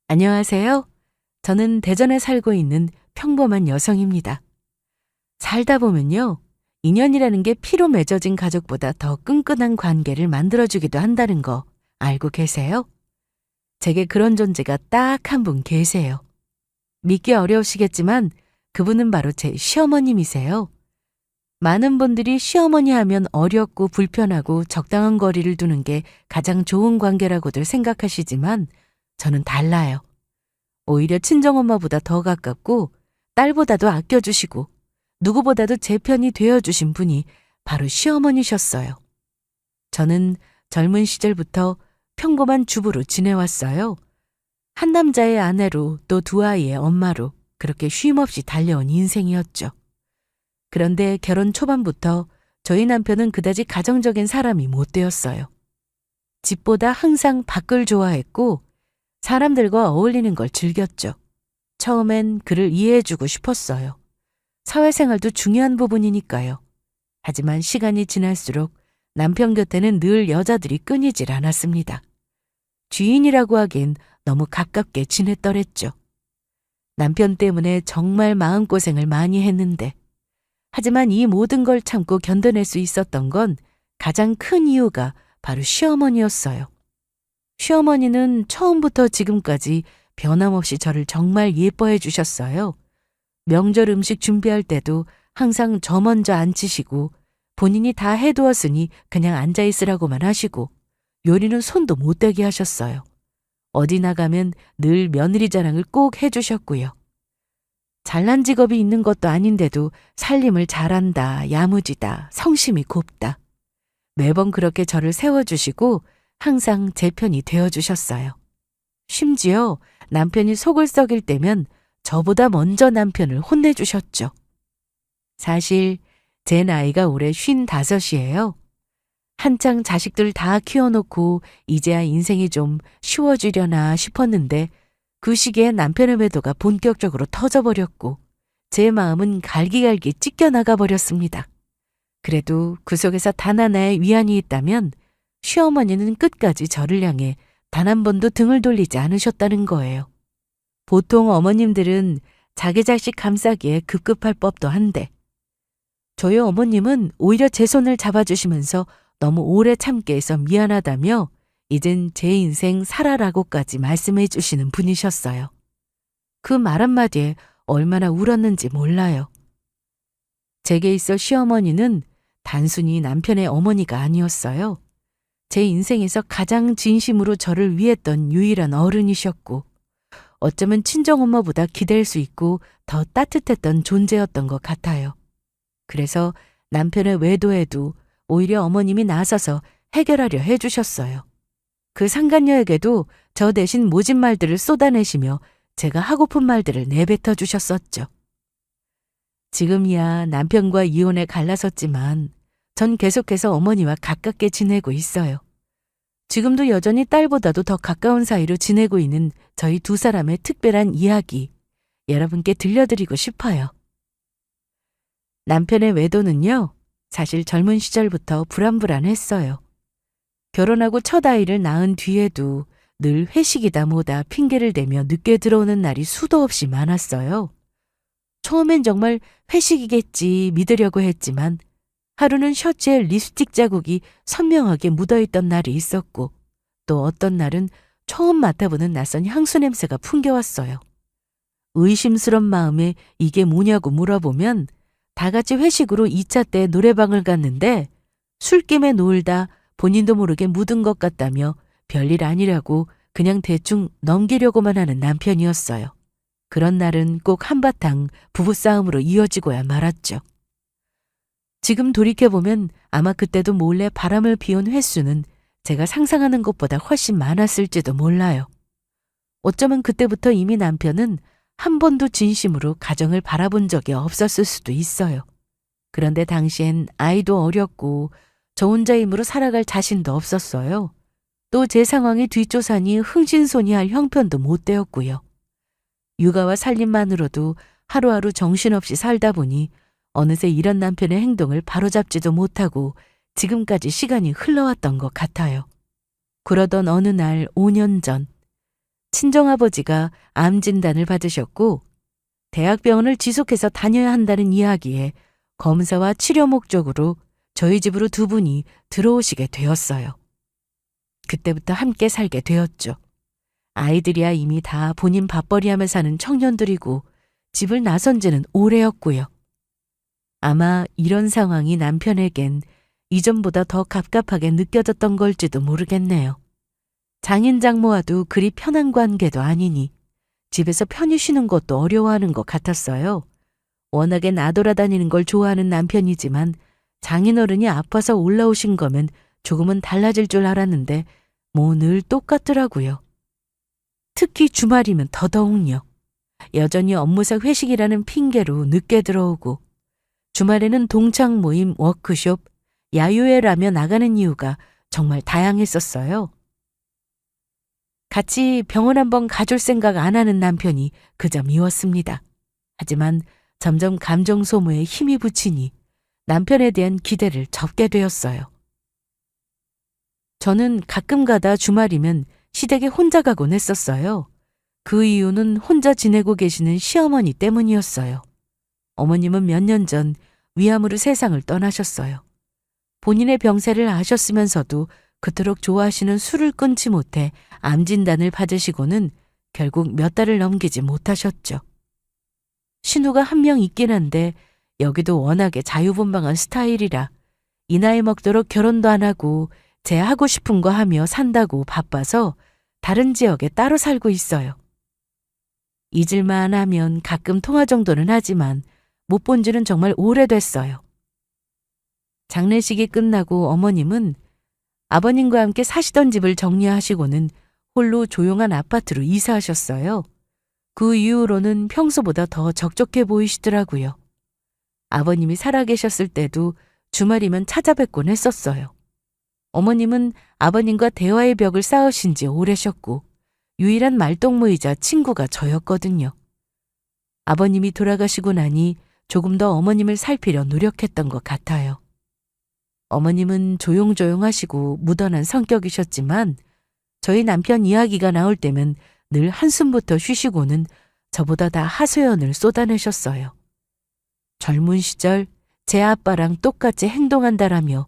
안녕하세요. 저는 대전에 살고 있는 평범한 여성입니다. 살다 보면요, 인연이라는 게 피로 맺어진 가족보다 더 끈끈한 관계를 만들어주기도 한다는 거 알고 계세요? 제게 그런 존재가 딱 한 분 계세요. 믿기 어려우시겠지만 그분은 바로 제 시어머님이세요. 많은 분들이 시어머니 하면 어렵고 불편하고 적당한 거리를 두는 게 가장 좋은 관계라고들 생각하시지만 저는 달라요. 오히려 친정엄마보다 더 가깝고 딸보다도 아껴주시고 누구보다도 제 편이 되어주신 분이 바로 시어머니셨어요. 저는 젊은 시절부터 평범한 주부로 지내왔어요. 한 남자의 아내로 또 두 아이의 엄마로 그렇게 쉼없이 달려온 인생이었죠. 그런데 결혼 초반부터 저희 남편은 그다지 가정적인 사람이 못 되었어요. 집보다 항상 밖을 좋아했고 사람들과 어울리는 걸 즐겼죠. 처음엔 그를 이해해주고 싶었어요. 사회생활도 중요한 부분이니까요. 하지만 시간이 지날수록 남편 곁에는 늘 여자들이 끊이질 않았습니다. 주인이라고 하기엔 너무 가깝게 지냈더랬죠. 남편 때문에 정말 마음고생을 많이 했는데 하지만 이 모든 걸 참고 견뎌낼 수 있었던 건 가장 큰 이유가 바로 시어머니였어요. 시어머니는 처음부터 지금까지 변함없이 저를 정말 예뻐해 주셨어요. 명절 음식 준비할 때도 항상 저 먼저 앉히시고 본인이 다 해두었으니 그냥 앉아있으라고만 하시고 요리는 손도 못 대게 하셨어요. 어디 나가면 늘 며느리 자랑을 꼭 해주셨고요. 잘난 직업이 있는 것도 아닌데도 살림을 잘한다, 야무지다, 성심이 곱다. 매번 그렇게 저를 세워주시고 항상 제 편이 되어주셨어요. 심지어 남편이 속을 썩일 때면 저보다 먼저 남편을 혼내주셨죠. 사실 제 나이가 올해 55이에요. 한창 자식들 다 키워놓고 이제야 인생이 좀 쉬워지려나 싶었는데 그 시기에 남편의 외도가 본격적으로 터져버렸고 제 마음은 갈기갈기 찢겨나가 버렸습니다. 그래도 그 속에서 단 하나의 위안이 있다면 시어머니는 끝까지 저를 향해 단 한 번도 등을 돌리지 않으셨다는 거예요. 보통 어머님들은 자기 자식 감싸기에 급급할 법도 한데 저희 어머님은 오히려 제 손을 잡아주시면서 너무 오래 참게 해서 미안하다며 이젠 제 인생 살아라고까지 말씀해 주시는 분이셨어요. 그 말 한마디에 얼마나 울었는지 몰라요. 제게 있어 시어머니는 단순히 남편의 어머니가 아니었어요. 제 인생에서 가장 진심으로 저를 위했던 유일한 어른이셨고 어쩌면 친정엄마보다 기댈 수 있고 더 따뜻했던 존재였던 것 같아요. 그래서 남편의 외도에도 오히려 어머님이 나서서 해결하려 해주셨어요. 그 상간녀에게도 저 대신 모진 말들을 쏟아내시며 제가 하고픈 말들을 내뱉어 주셨었죠. 지금이야 남편과 이혼에 갈라섰지만 전 계속해서 어머니와 가깝게 지내고 있어요. 지금도 여전히 딸보다도 더 가까운 사이로 지내고 있는 저희 두 사람의 특별한 이야기 여러분께 들려드리고 싶어요. 남편의 외도는요, 사실 젊은 시절부터 불안불안했어요. 결혼하고 첫 아이를 낳은 뒤에도 늘 회식이다 뭐다 핑계를 대며 늦게 들어오는 날이 수도 없이 많았어요. 처음엔 정말 회식이겠지 믿으려고 했지만 하루는 셔츠에 립스틱 자국이 선명하게 묻어있던 날이 있었고 또 어떤 날은 처음 맡아보는 낯선 향수 냄새가 풍겨왔어요. 의심스런 마음에 이게 뭐냐고 물어보면 다 같이 회식으로 2차 때 노래방을 갔는데 술김에 놀다 본인도 모르게 묻은 것 같다며 별일 아니라고 그냥 대충 넘기려고만 하는 남편이었어요. 그런 날은 꼭 한바탕 부부싸움으로 이어지고야 말았죠. 지금 돌이켜보면 아마 그때도 몰래 바람을 피운 횟수는 제가 상상하는 것보다 훨씬 많았을지도 몰라요. 어쩌면 그때부터 이미 남편은 한 번도 진심으로 가정을 바라본 적이 없었을 수도 있어요. 그런데 당시엔 아이도 어렸고 저 혼자 힘으로 살아갈 자신도 없었어요. 또 제 상황이 뒷조사니 흥신소니할 형편도 못 되었고요. 육아와 살림만으로도 하루하루 정신없이 살다 보니 어느새 이런 남편의 행동을 바로잡지도 못하고 지금까지 시간이 흘러왔던 것 같아요. 그러던 어느 날 5년 전 친정아버지가 암 진단을 받으셨고 대학병원을 지속해서 다녀야 한다는 이야기에 검사와 치료 목적으로 저희 집으로 두 분이 들어오시게 되었어요. 그때부터 함께 살게 되었죠. 아이들이야 이미 다 본인 밥벌이하며 사는 청년들이고 집을 나선 지는 오래였고요. 아마 이런 상황이 남편에겐 이전보다 더 갑갑하게 느껴졌던 걸지도 모르겠네요. 장인 장모와도 그리 편한 관계도 아니니 집에서 편히 쉬는 것도 어려워하는 것 같았어요. 워낙에 나돌아다니는 걸 좋아하는 남편이지만 장인어른이 아파서 올라오신 거면 조금은 달라질 줄 알았는데 뭐 늘 똑같더라고요. 특히 주말이면 더더욱요. 여전히 업무상 회식이라는 핑계로 늦게 들어오고 주말에는 동창 모임, 워크숍, 야유회라며 나가는 이유가 정말 다양했었어요. 같이 병원 한번 가줄 생각 안 하는 남편이 그저 미웠습니다. 하지만 점점 감정 소모에 힘이 붙이니 남편에 대한 기대를 접게 되었어요. 저는 가끔 가다 주말이면 시댁에 혼자 가곤 했었어요. 그 이유는 혼자 지내고 계시는 시어머니 때문이었어요. 어머님은 몇 년 전 위암으로 세상을 떠나셨어요. 본인의 병세를 아셨으면서도 그토록 좋아하시는 술을 끊지 못해 암 진단을 받으시고는 결국 몇 달을 넘기지 못하셨죠. 신우가 한 명 있긴 한데 여기도 워낙에 자유분방한 스타일이라 이 나이 먹도록 결혼도 안 하고 제 하고 싶은 거 하며 산다고 바빠서 다른 지역에 따로 살고 있어요. 잊을만 하면 가끔 통화 정도는 하지만 못 본 지는 정말 오래됐어요. 장례식이 끝나고 어머님은 아버님과 함께 사시던 집을 정리하시고는 홀로 조용한 아파트로 이사하셨어요. 그 이후로는 평소보다 더 적적해 보이시더라고요. 아버님이 살아계셨을 때도 주말이면 찾아뵙곤 했었어요. 어머님은 아버님과 대화의 벽을 쌓으신 지 오래셨고 유일한 말동무이자 친구가 저였거든요. 아버님이 돌아가시고 나니 조금 더 어머님을 살피려 노력했던 것 같아요. 어머님은 조용조용하시고 무던한 성격이셨지만 저희 남편 이야기가 나올 때면 늘 한숨부터 쉬시고는 저보다 다 하소연을 쏟아내셨어요. 젊은 시절 제 아빠랑 똑같이 행동한다라며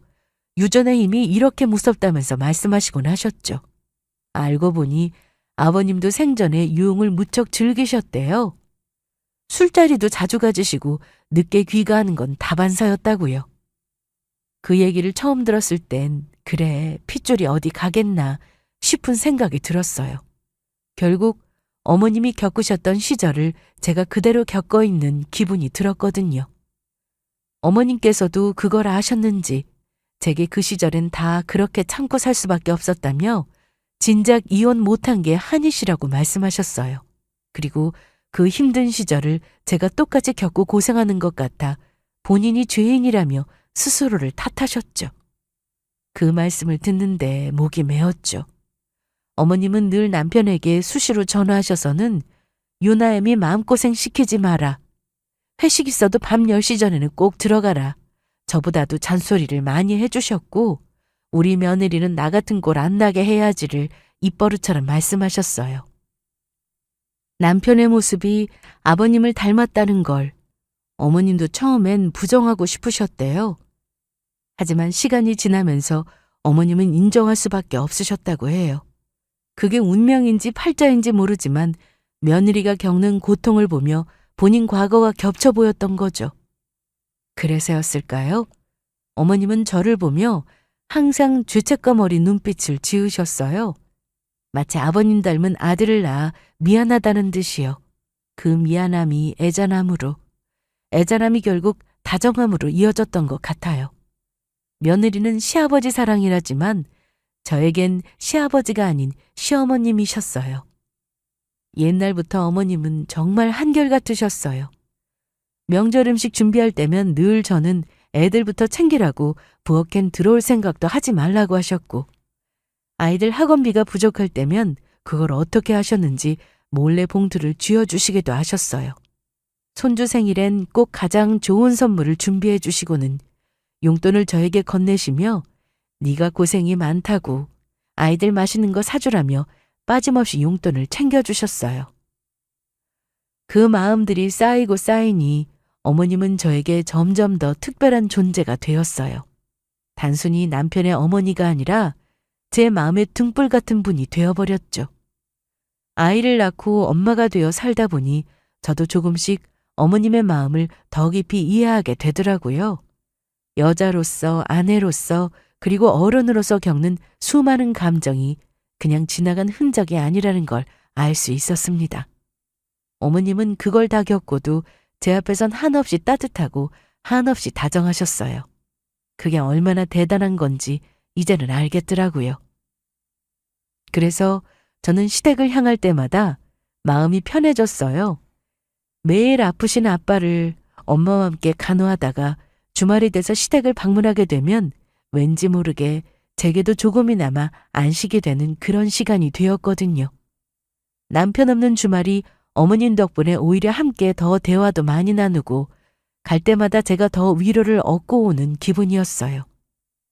유전의 힘이 이렇게 무섭다면서 말씀하시곤 하셨죠. 알고 보니 아버님도 생전에 유흥을 무척 즐기셨대요. 술자리도 자주 가지시고 늦게 귀가하는 건 다반사였다고요. 그 얘기를 처음 들었을 땐 그래 핏줄이 어디 가겠나 싶은 생각이 들었어요. 결국 어머님이 겪으셨던 시절을 제가 그대로 겪어 있는 기분이 들었거든요. 어머님께서도 그걸 아셨는지 제게 그 시절엔 다 그렇게 참고 살 수밖에 없었다며 진작 이혼 못한 게 한이시라고 말씀하셨어요. 그리고 그 힘든 시절을 제가 똑같이 겪고 고생하는 것 같아 본인이 죄인이라며 스스로를 탓하셨죠. 그 말씀을 듣는데 목이 메었죠. 어머님은 늘 남편에게 수시로 전화하셔서는 유나엠이 마음고생 시키지 마라. 회식 있어도 밤 10시 전에는 꼭 들어가라. 저보다도 잔소리를 많이 해주셨고 우리 며느리는 나 같은 꼴 안 나게 해야지를 입버릇처럼 말씀하셨어요. 남편의 모습이 아버님을 닮았다는 걸 어머님도 처음엔 부정하고 싶으셨대요. 하지만 시간이 지나면서 어머님은 인정할 수밖에 없으셨다고 해요. 그게 운명인지 팔자인지 모르지만 며느리가 겪는 고통을 보며 본인 과거와 겹쳐 보였던 거죠. 그래서였을까요? 어머님은 저를 보며 항상 죄책감 어린 눈빛을 지으셨어요. 마치 아버님 닮은 아들을 낳아 미안하다는 듯이요. 그 미안함이 애잔함으로, 애잔함이 결국 다정함으로 이어졌던 것 같아요. 며느리는 시아버지 사랑이라지만 저에겐 시아버지가 아닌 시어머님이셨어요. 옛날부터 어머님은 정말 한결같으셨어요. 명절 음식 준비할 때면 늘 저는 애들부터 챙기라고 부엌엔 들어올 생각도 하지 말라고 하셨고 아이들 학원비가 부족할 때면 그걸 어떻게 하셨는지 몰래 봉투를 쥐어주시기도 하셨어요. 손주 생일엔 꼭 가장 좋은 선물을 준비해 주시고는 용돈을 저에게 건네시며 네가 고생이 많다고 아이들 맛있는 거 사주라며 빠짐없이 용돈을 챙겨주셨어요. 그 마음들이 쌓이고 쌓이니 어머님은 저에게 점점 더 특별한 존재가 되었어요. 단순히 남편의 어머니가 아니라 제 마음의 등불 같은 분이 되어버렸죠. 아이를 낳고 엄마가 되어 살다 보니 저도 조금씩 어머님의 마음을 더 깊이 이해하게 되더라고요. 여자로서, 아내로서, 그리고 어른으로서 겪는 수많은 감정이 그냥 지나간 흔적이 아니라는 걸 알 수 있었습니다. 어머님은 그걸 다 겪고도 제 앞에선 한없이 따뜻하고 한없이 다정하셨어요. 그게 얼마나 대단한 건지 이제는 알겠더라고요. 그래서 저는 시댁을 향할 때마다 마음이 편해졌어요. 매일 아프신 아빠를 엄마와 함께 간호하다가 주말이 돼서 시댁을 방문하게 되면 왠지 모르게 제게도 조금이나마 안식이 되는 그런 시간이 되었거든요. 남편 없는 주말이 어머님 덕분에 오히려 함께 더 대화도 많이 나누고 갈 때마다 제가 더 위로를 얻고 오는 기분이었어요.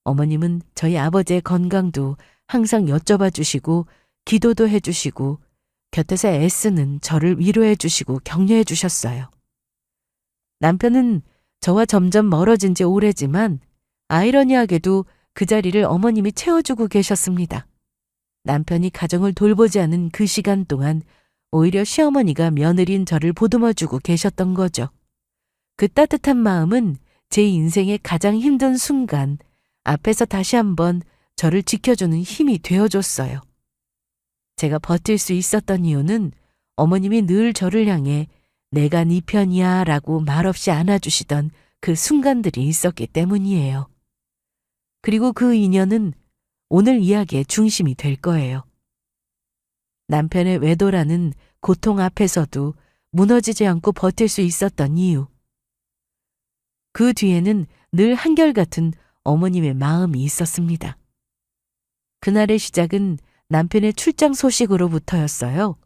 어머님은 저희 아버지의 건강도 항상 여쭤봐 주시고 기도도 해주시고 곁에서 애쓰는 저를 위로해 주시고 격려해 주셨어요. 남편은 저와 점점 멀어진 지 오래지만 아이러니하게도 그 자리를 어머님이 채워주고 계셨습니다. 남편이 가정을 돌보지 않은 그 시간 동안 오히려 시어머니가 며느리인 저를 보듬어주고 계셨던 거죠. 그 따뜻한 마음은 제 인생의 가장 힘든 순간 앞에서 다시 한번 저를 지켜주는 힘이 되어줬어요. 제가 버틸 수 있었던 이유는 어머님이 늘 저를 향해 내가 네 편이야 라고 말없이 안아주시던 그 순간들이 있었기 때문이에요. 그리고 그 인연은 오늘 이야기의 중심이 될 거예요. 남편의 외도라는 고통 앞에서도 무너지지 않고 버틸 수 있었던 이유. 그 뒤에는 늘 한결같은 어머님의 마음이 있었습니다. 그날의 시작은 남편의 출장 소식으로부터였어요.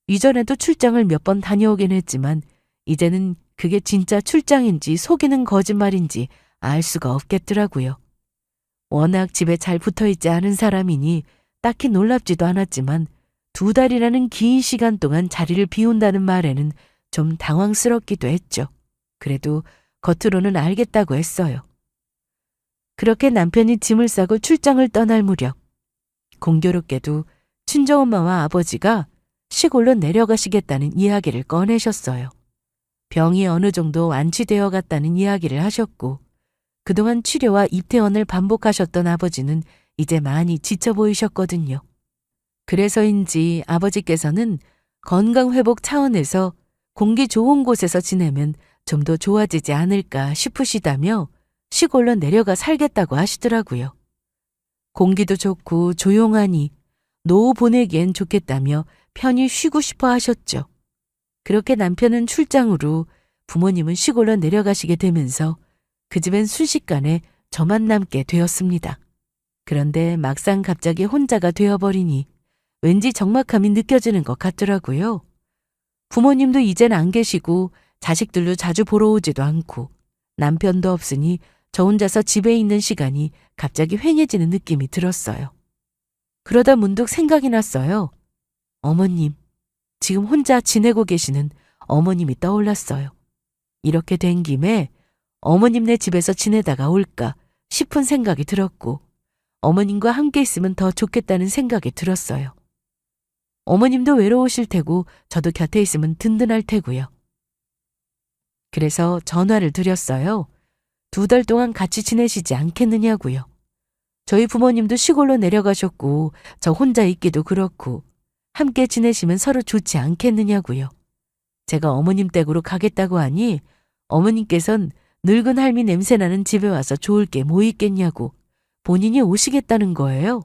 이전에도 출장을 몇 번 다녀오긴 했지만 이제는 그게 진짜 출장인지 속이는 거짓말인지 알 수가 없겠더라고요. 워낙 집에 잘 붙어있지 않은 사람이니 딱히 놀랍지도 않았지만 2달이라는 긴 시간 동안 자리를 비운다는 말에는 좀 당황스럽기도 했죠. 그래도 겉으로는 알겠다고 했어요. 그렇게 남편이 짐을 싸고 출장을 떠날 무렵 공교롭게도 친정엄마와 아버지가 시골로 내려가시겠다는 이야기를 꺼내셨어요. 병이 어느 정도 완치되어 갔다는 이야기를 하셨고 그동안 치료와 입퇴원을 반복하셨던 아버지는 이제 많이 지쳐 보이셨거든요. 그래서인지 아버지께서는 건강회복 차원에서 공기 좋은 곳에서 지내면 좀 더 좋아지지 않을까 싶으시다며 시골로 내려가 살겠다고 하시더라고요. 공기도 좋고 조용하니 노후 보내기엔 좋겠다며 편히 쉬고 싶어 하셨죠. 그렇게 남편은 출장으로 부모님은 시골로 내려가시게 되면서 그 집엔 순식간에 저만 남게 되었습니다. 그런데 막상 갑자기 혼자가 되어버리니 왠지 적막함이 느껴지는 것 같더라고요. 부모님도 이젠 안 계시고 자식들도 자주 보러 오지도 않고 남편도 없으니 저 혼자서 집에 있는 시간이 갑자기 휑해지는 느낌이 들었어요. 그러다 문득 생각이 났어요. 어머님, 지금 혼자 지내고 계시는 어머님이 떠올랐어요. 이렇게 된 김에 어머님네 집에서 지내다가 올까 싶은 생각이 들었고 어머님과 함께 있으면 더 좋겠다는 생각이 들었어요. 어머님도 외로우실 테고 저도 곁에 있으면 든든할 테고요. 그래서 전화를 드렸어요. 2달 동안 같이 지내시지 않겠느냐고요. 저희 부모님도 시골로 내려가셨고 저 혼자 있기도 그렇고 함께 지내시면 서로 좋지 않겠느냐고요. 제가 어머님 댁으로 가겠다고 하니 어머님께선 늙은 할미 냄새나는 집에 와서 좋을 게 뭐 있겠냐고 본인이 오시겠다는 거예요.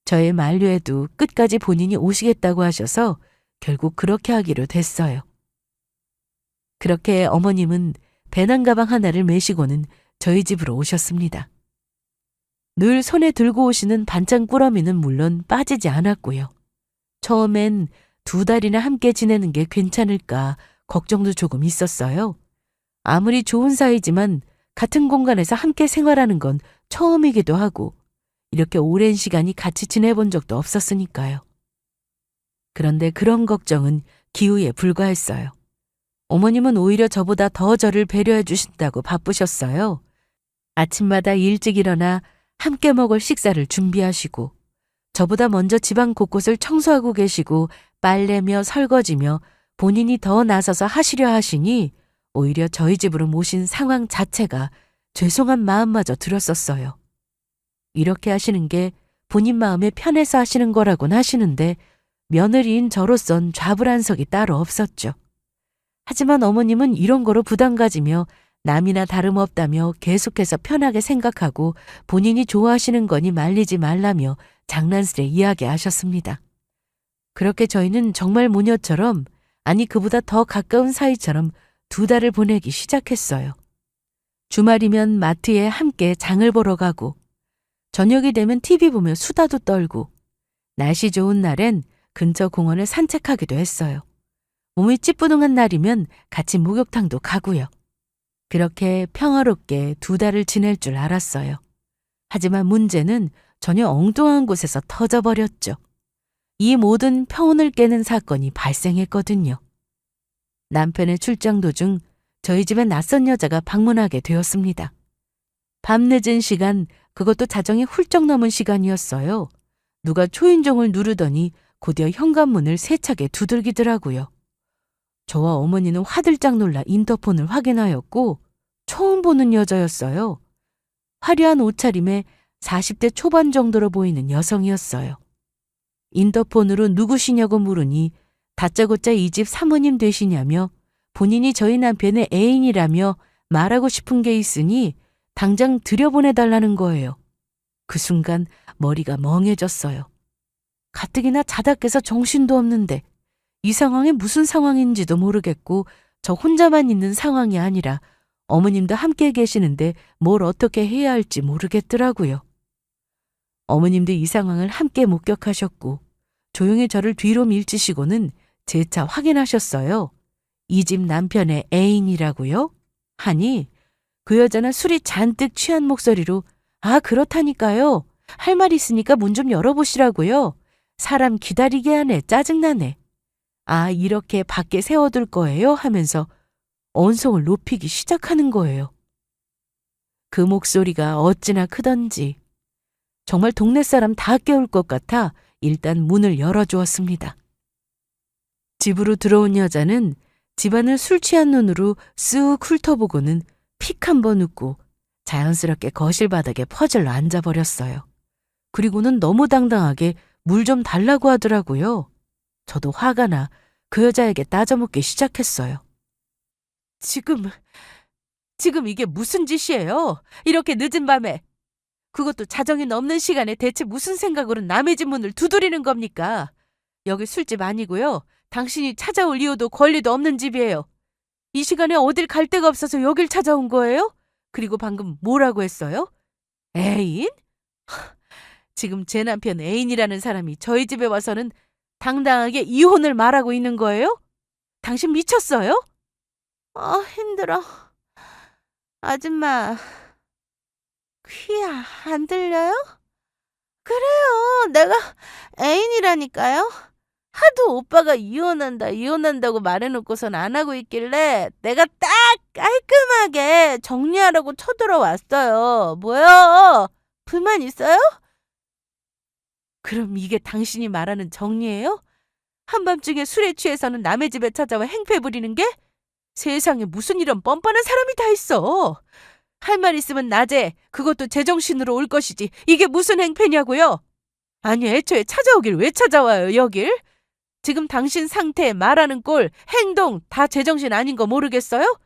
저의 만류에도 끝까지 본인이 오시겠다고 하셔서 결국 그렇게 하기로 됐어요. 그렇게 어머님은 배낭 가방 하나를 메시고는 저희 집으로 오셨습니다. 늘 손에 들고 오시는 반찬 꾸러미는 물론 빠지지 않았고요. 처음엔 2달이나 함께 지내는 게 괜찮을까 걱정도 조금 있었어요. 아무리 좋은 사이지만 같은 공간에서 함께 생활하는 건 처음이기도 하고 이렇게 오랜 시간이 같이 지내본 적도 없었으니까요. 그런데 그런 걱정은 기우에 불과했어요. 어머님은 오히려 저보다 더 저를 배려해 주신다고 바쁘셨어요. 아침마다 일찍 일어나 함께 먹을 식사를 준비하시고 저보다 먼저 집안 곳곳을 청소하고 계시고 빨래며 설거지며 본인이 더 나서서 하시려 하시니 오히려 저희 집으로 모신 상황 자체가 죄송한 마음마저 들었었어요. 이렇게 하시는 게 본인 마음에 편해서 하시는 거라곤 하시는데 며느리인 저로선 좌불안석이 따로 없었죠. 하지만 어머님은 이런 거로 부담 가지며 남이나 다름없다며 계속해서 편하게 생각하고 본인이 좋아하시는 거니 말리지 말라며 장난스레 이야기하셨습니다. 그렇게 저희는 정말 모녀처럼, 아니 그보다 더 가까운 사이처럼 2달을 보내기 시작했어요. 주말이면 마트에 함께 장을 보러 가고 저녁이 되면 TV 보며 수다도 떨고 날씨 좋은 날엔 근처 공원을 산책하기도 했어요. 몸이 찌뿌둥한 날이면 같이 목욕탕도 가고요. 그렇게 평화롭게 2달을 지낼 줄 알았어요. 하지만 문제는 전혀 엉뚱한 곳에서 터져버렸죠. 이 모든 평온을 깨는 사건이 발생했거든요. 남편의 출장 도중 저희 집에 낯선 여자가 방문하게 되었습니다. 밤늦은 시간, 그것도 자정이 훌쩍 넘은 시간이었어요. 누가 초인종을 누르더니 곧이어 현관문을 세차게 두들기더라고요. 저와 어머니는 화들짝 놀라 인터폰을 확인하였고 처음 보는 여자였어요. 화려한 옷차림에 40대 초반 정도로 보이는 여성이었어요. 인터폰으로 누구시냐고 물으니 다짜고짜 이 집 사모님 되시냐며 본인이 저희 남편의 애인이라며 말하고 싶은 게 있으니 당장 들여보내달라는 거예요. 그 순간 머리가 멍해졌어요. 가뜩이나 자다 깨서 정신도 없는데 이 상황이 무슨 상황인지도 모르겠고 저 혼자만 있는 상황이 아니라 어머님도 함께 계시는데 뭘 어떻게 해야 할지 모르겠더라고요. 어머님도 이 상황을 함께 목격하셨고 조용히 저를 뒤로 밀치시고는 제 차 확인하셨어요. 이 집 남편의 애인이라고요? 하니 그 여자는 술이 잔뜩 취한 목소리로 아 그렇다니까요. 할 말 있으니까 문 좀 열어보시라고요. 사람 기다리게 하네. 짜증나네. 아 이렇게 밖에 세워둘 거예요? 하면서 언성을 높이기 시작하는 거예요. 그 목소리가 어찌나 크던지 정말 동네 사람 다 깨울 것 같아 일단 문을 열어주었습니다. 집으로 들어온 여자는 집안을 술 취한 눈으로 쓱 훑어보고는 픽 한번 웃고 자연스럽게 거실 바닥에 퍼질러 앉아버렸어요. 그리고는 너무 당당하게 물 좀 달라고 하더라고요. 저도 화가 나 그 여자에게 따져묻기 시작했어요. 지금 이게 무슨 짓이에요? 이렇게 늦은 밤에. 그것도 자정이 넘는 시간에 대체 무슨 생각으로 남의 집 문을 두드리는 겁니까? 여기 술집 아니고요. 당신이 찾아올 이유도 권리도 없는 집이에요. 이 시간에 어딜 갈 데가 없어서 여길 찾아온 거예요? 그리고 방금 뭐라고 했어요? 애인? 지금 제 남편 애인이라는 사람이 저희 집에 와서는 당당하게 이혼을 말하고 있는 거예요? 당신 미쳤어요? 힘들어. 아줌마, 귀 안 들려요? 그래요. 내가 애인이라니까요. 하도 오빠가 이혼한다고 말해놓고선 안 하고 있길래 내가 딱 깔끔하게 정리하라고 쳐들어왔어요. 뭐요? 불만 있어요? 그럼 이게 당신이 말하는 정리예요? 한밤중에 술에 취해서는 남의 집에 찾아와 행패 부리는 게? 세상에 무슨 이런 뻔뻔한 사람이 다 있어. 할 말 있으면 낮에 그것도 제정신으로 올 것이지 이게 무슨 행패냐고요? 아니 애초에 찾아오길 왜 찾아와요 여길? 지금 당신 상태, 말하는 꼴, 행동 다 제정신 아닌 거 모르겠어요?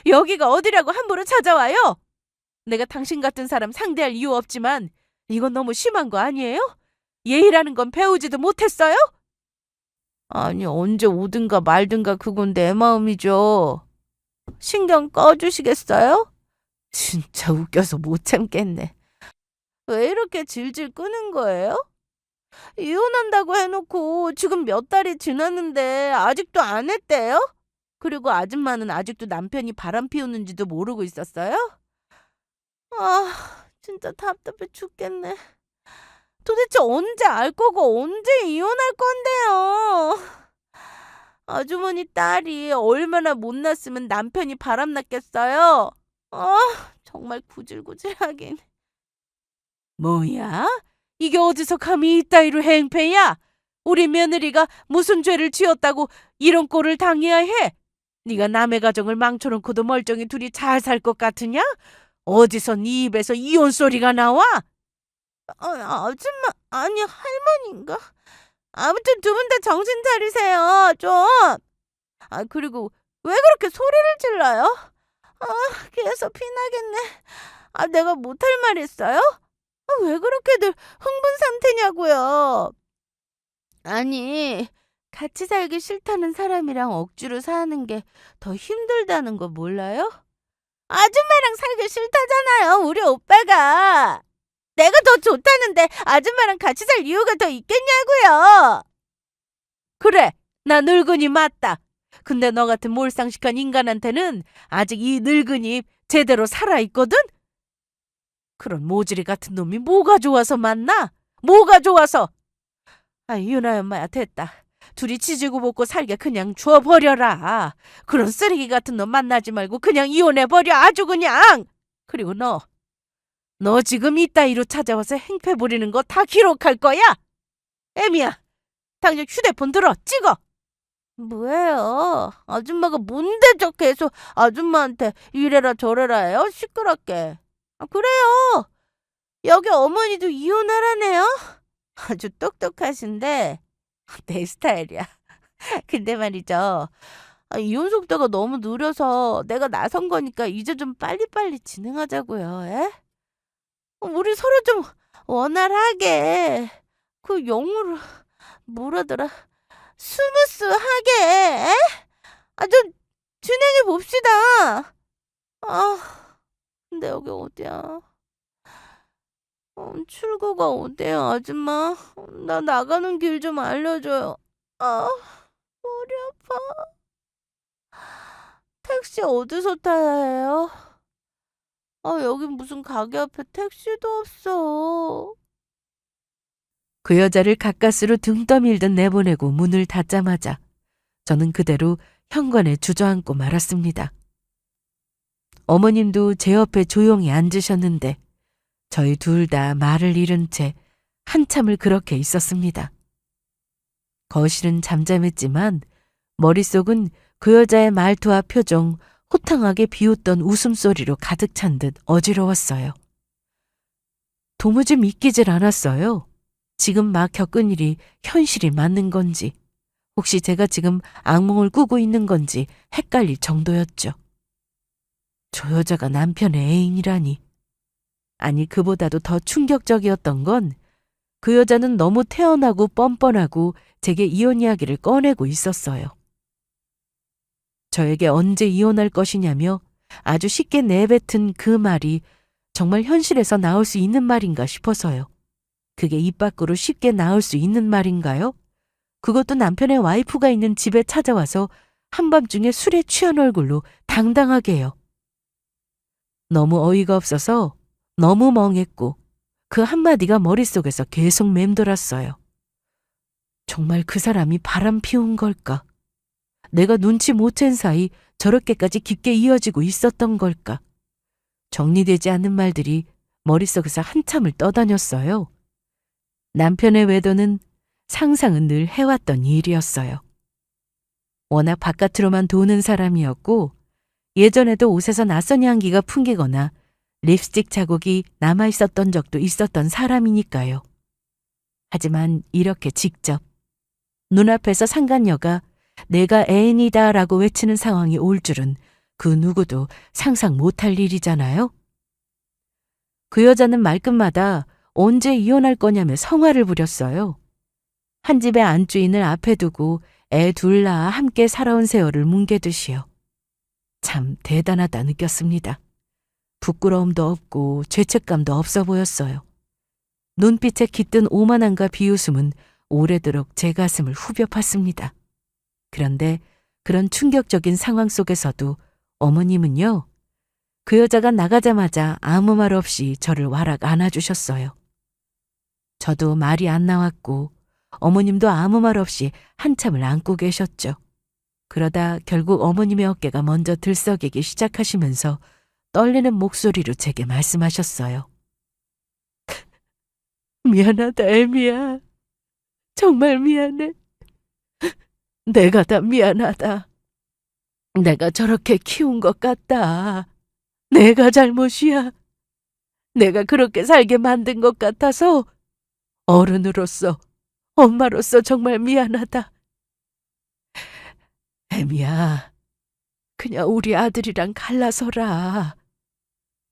여기가 어디라고 함부로 찾아와요? 내가 당신 같은 사람 상대할 이유 없지만 이건 너무 심한 거 아니에요? 예의라는 건 배우지도 못했어요? 아니 언제 오든가 말든가 그건 내 마음이죠. 신경 꺼주시겠어요? 진짜 웃겨서 못 참겠네. 왜 이렇게 질질 끄는 거예요? 이혼한다고 해놓고 지금 몇 달이 지났는데 아직도 안 했대요? 그리고 아줌마는 아직도 남편이 바람 피우는지도 모르고 있었어요? 진짜 답답해 죽겠네. 도대체 언제 알 거고 언제 이혼할 건데요? 아주머니 딸이 얼마나 못났으면 남편이 바람났겠어요? 아, 정말 구질구질하긴. 뭐야? 이게 어디서 감히 이따위로 행패야? 우리 며느리가 무슨 죄를 지었다고 이런 꼴을 당해야 해? 네가 남의 가정을 망쳐놓고도 멀쩡히 둘이 잘 살 것 같으냐? 어디서 네 입에서 이혼 소리가 나와? 아줌마, 아니 할머니인가? 아무튼 두 분 다 정신 차리세요, 좀. 그리고 왜 그렇게 소리를 질러요? 아, 귀에서 피나겠네. 내가 못할 말 있어요? 왜 그렇게들 흥분 상태냐고요? 아니, 같이 살기 싫다는 사람이랑 억지로 사는 게 더 힘들다는 거 몰라요? 아줌마랑 살기 싫다잖아요, 우리 오빠가. 내가 더 좋다는데 아줌마랑 같이 살 이유가 더 있겠냐고요. 그래, 나 늙은이 맞다. 근데 너 같은 몰상식한 인간한테는 아직 이 늙은이 제대로 살아있거든? 그런 모질이 같은 놈이 뭐가 좋아서 만나? 뭐가 좋아서? 유나야 엄마야 됐다. 둘이 지지고 볶고 살게 그냥 줘버려라. 그런 쓰레기 같은 놈 만나지 말고 그냥 이혼해버려 아주 그냥. 그리고 너 지금 이따위로 찾아와서 행패 부리는 거 다 기록할 거야. 애미야, 당장 휴대폰 들어 찍어. 뭐예요? 아줌마가 뭔데 저 계속 아줌마한테 이래라 저래라 해요? 시끄럽게. 그래요. 여기 어머니도 이혼하라네요? 아주 똑똑하신데 내 스타일이야. 근데 말이죠. 이혼 속도가 너무 느려서 내가 나선 거니까 이제 좀 빨리빨리 진행하자고요. 에? 우리 서로 좀 원활하게 그 영어로 뭐라더라? 스무스하게 에? 좀 진행해 봅시다. 근데 여기 어디야? 출구가 어디야, 아줌마? 나 나가는 길 좀 알려줘요. 머리 아파. 택시 어디서 타야 해요? 여긴 무슨 가게 앞에 택시도 없어. 그 여자를 가까스로 등 떠밀듯 내보내고 문을 닫자마자 저는 그대로 현관에 주저앉고 말았습니다. 어머님도 제 옆에 조용히 앉으셨는데 저희 둘 다 말을 잃은 채 한참을 그렇게 있었습니다. 거실은 잠잠했지만 머릿속은 그 여자의 말투와 표정, 호탕하게 비웃던 웃음소리로 가득 찬 듯 어지러웠어요. 도무지 믿기질 않았어요. 지금 막 겪은 일이 현실이 맞는 건지, 혹시 제가 지금 악몽을 꾸고 있는 건지 헷갈릴 정도였죠. 저 여자가 남편의 애인이라니. 아니, 그보다도 더 충격적이었던 건 그 여자는 너무 태연하고 뻔뻔하고 제게 이혼 이야기를 꺼내고 있었어요. 저에게 언제 이혼할 것이냐며 아주 쉽게 내뱉은 그 말이 정말 현실에서 나올 수 있는 말인가 싶어서요. 그게 입 밖으로 쉽게 나올 수 있는 말인가요? 그것도 남편의 와이프가 있는 집에 찾아와서 한밤중에 술에 취한 얼굴로 당당하게요. 너무 어이가 없어서 너무 멍했고 그 한마디가 머릿속에서 계속 맴돌았어요. 정말 그 사람이 바람 피운 걸까? 내가 눈치 못 챈 사이 저렇게까지 깊게 이어지고 있었던 걸까? 정리되지 않는 말들이 머릿속에서 한참을 떠다녔어요. 남편의 외도는 상상은 늘 해왔던 일이었어요. 워낙 바깥으로만 도는 사람이었고 예전에도 옷에서 낯선 향기가 풍기거나 립스틱 자국이 남아있었던 적도 있었던 사람이니까요. 하지만 이렇게 직접 눈앞에서 상간녀가 내가 애인이다 라고 외치는 상황이 올 줄은 그 누구도 상상 못할 일이잖아요. 그 여자는 말끝마다 언제 이혼할 거냐며 성화를 부렸어요. 한 집의 안주인을 앞에 두고 애 둘 낳아 함께 살아온 세월을 뭉개듯이요. 참 대단하다 느꼈습니다. 부끄러움도 없고 죄책감도 없어 보였어요. 눈빛에 깃든 오만함과 비웃음은 오래도록 제 가슴을 후벼 팠습니다. 그런데 그런 충격적인 상황 속에서도 어머님은요, 그 여자가 나가자마자 아무 말 없이 저를 와락 안아주셨어요. 저도 말이 안 나왔고 어머님도 아무 말 없이 한참을 안고 계셨죠. 그러다 결국 어머님의 어깨가 먼저 들썩이기 시작하시면서 떨리는 목소리로 제게 말씀하셨어요. 미안하다, 애미야. 정말 미안해. 내가 다 미안하다. 내가 저렇게 키운 것 같다. 내가 잘못이야. 내가 그렇게 살게 만든 것 같아서 어른으로서, 엄마로서 정말 미안하다. 애미야, 그냥 우리 아들이랑 갈라서라.